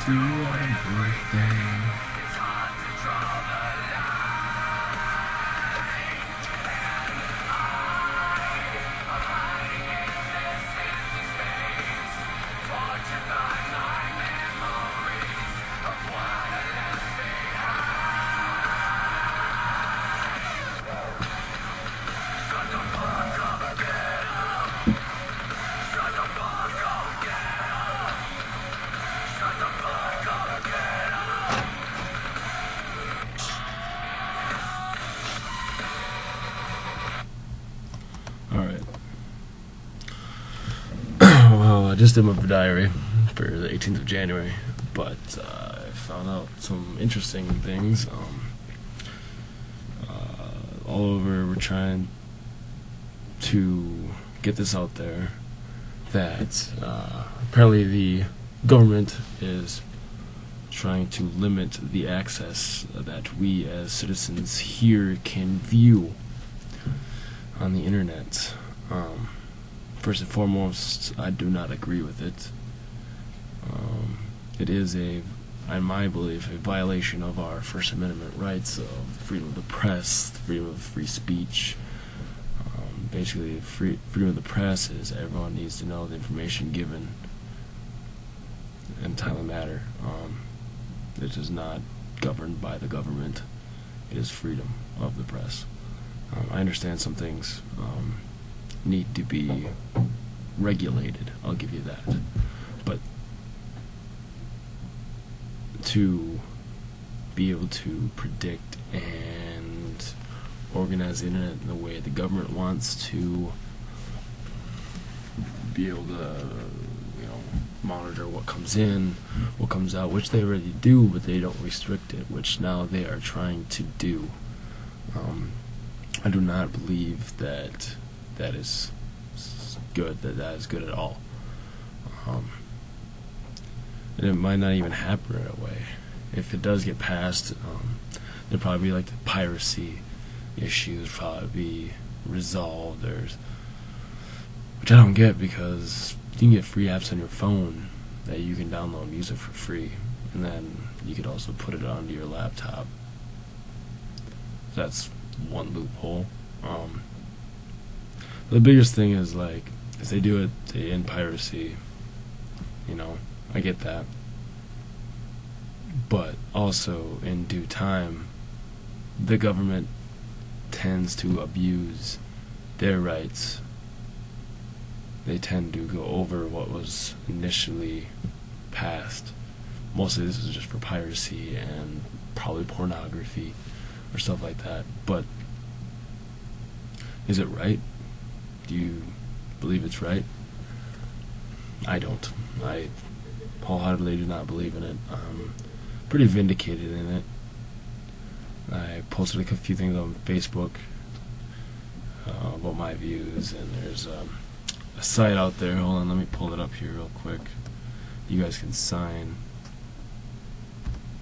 to our birthday. Alright. Well, I just did my diary for the 18th of January, but I found out some interesting things. All over, we're trying to get this out there that apparently the government is trying to limit the access that we as citizens here can view on the internet. First and foremost, I do not agree with it. It is in my belief, a violation of our First Amendment rights of freedom of the press, freedom of free speech. Basically, freedom of the press is everyone needs to know the information given in a timely manner. It is not governed by the government. It is freedom of the press. I understand some things need to be regulated, I'll give you that. But to be able to predict and organize the internet in the way the government wants to be able to, monitor what comes in, what comes out, which they already do, but they don't restrict it, which now they are trying to do. I do not believe that is good, that is good at all. And it might not even happen right away. If it does get passed, there'll probably be like the piracy issues probably be resolved, which I don't get, because you can get free apps on your phone that you can download and use it for free, and then you could also put it onto your laptop. That's one loophole. The biggest thing is, like, if they do it, they end piracy. I get that. But also, in due time, the government tends to abuse their rights. They tend to go over what was initially passed. Mostly this is just for piracy and probably pornography or stuff like that. But is it right? Do you believe it's right? I don't. I wholeheartedly do not believe in it. I'm pretty vindicated in it. I posted a few things on Facebook about my views, and there's a site out there. Hold on, let me pull it up here real quick. You guys can sign.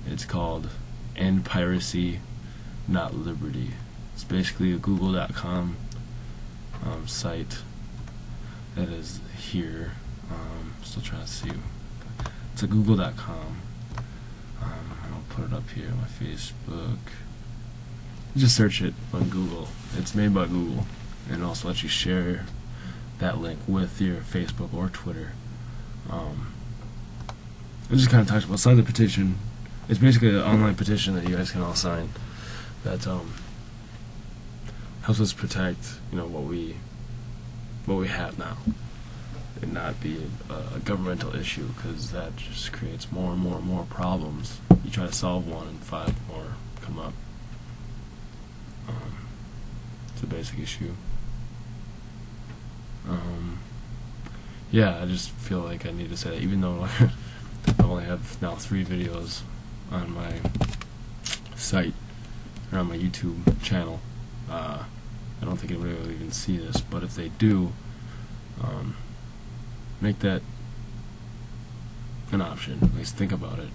It's called End Piracy, Not Liberty. It's basically a google.com site that is here. Still trying to see. It's a google.com. I'll put it up here on my Facebook. Just search it on Google. It's made by Google, and it also lets you share that link with your Facebook or Twitter. It just kind of talks about sign the petition. It's basically an online petition that you guys can all sign that helps us protect what we have now, and not be a governmental issue, because that just creates more and more and more problems. You try to solve one and 5 more come up. It's a basic issue. Yeah, I just feel like I need to say that, even though I only have now 3 videos on my site, or on my YouTube channel. I don't think anybody will even see this, but if they do, make that an option. At least think about it.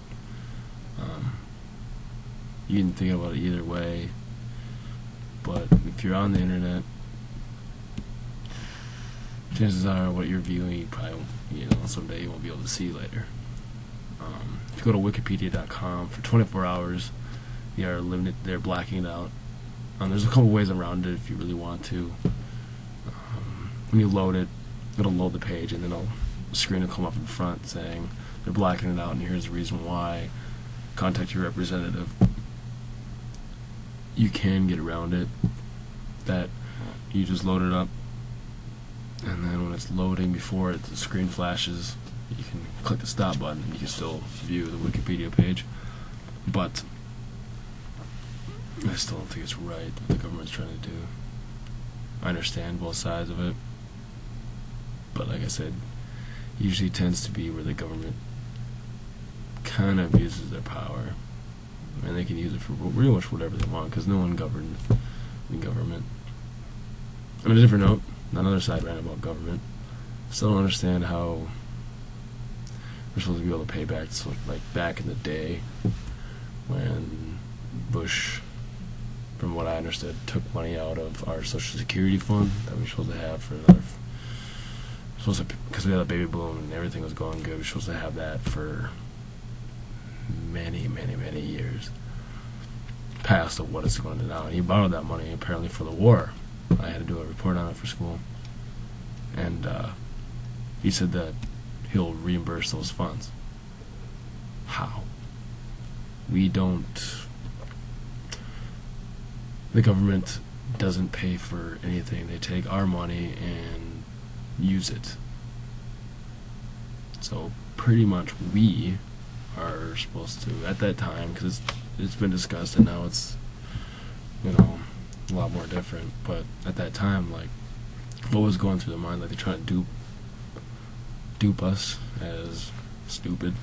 You can think about it either way, but if you're on the internet, chances are what you're viewing, you probably, someday you won't be able to see later. if you go to Wikipedia.com for 24 hours, they're blacking it out. There's a couple ways around it if you really want to. When you load it, it'll load the page, and then a screen will come up in front saying they're blacking it out, and here's the reason why. Contact your representative. You can get around it. That you just load it up, and then when it's loading before the screen flashes, you can click the stop button, and you can still view the Wikipedia page. But I still don't think it's right what the government's trying to do. I understand both sides of it, but like I said, usually tends to be where the government kind of abuses their power, and they can use it for pretty much whatever they want, because no one governs the government. On a different note, another side rant about government. Still don't understand how we're supposed to be able to pay back, so like back in the day when Bush, from what I understood, took money out of our Social Security fund that we were supposed to have for another, because we had a baby boom and everything was going good, we were supposed to have that for many, many, many years past of what it's going to now. And he borrowed that money apparently for the war. I had to do a report on it for school, and he said that he'll reimburse those funds. How? The government doesn't pay for anything. They take our money and use it. So pretty much we are supposed to, at that time, because it's been discussed and now it's, a lot more different, but at that time, like, what was going through their mind? Like, they're trying to dupe us as stupid.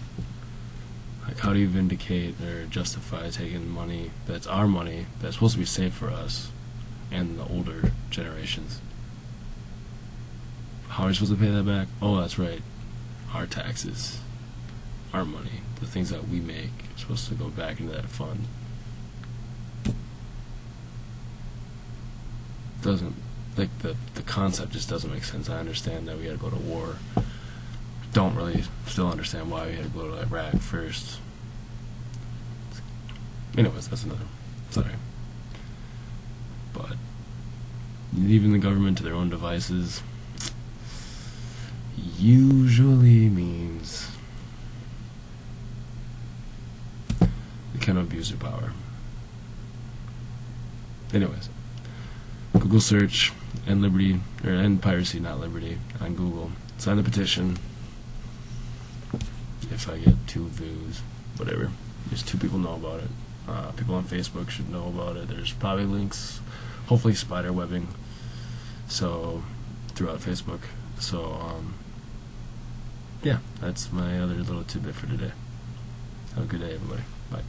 Like, how do you vindicate or justify taking money that's our money, that's supposed to be saved for us and the older generations? How are we supposed to pay that back? Oh, that's right. Our taxes, our money, the things that we make are supposed to go back into that fund. Doesn't, like, the concept just doesn't make sense. I understand that we had to go to war. Don't really still understand why we had to go to Iraq first. Anyways, that's another. Sorry. But leaving the government to their own devices usually means they can abuse their power. Anyways, Google search end liberty, or end piracy, not liberty, on Google. Sign the petition. If I get 2 views, whatever. Just 2 people know about it. People on Facebook should know about it. There's probably links, hopefully spider webbing, so throughout Facebook. So yeah, that's my other little tidbit for today. Have a good day, everybody. Bye.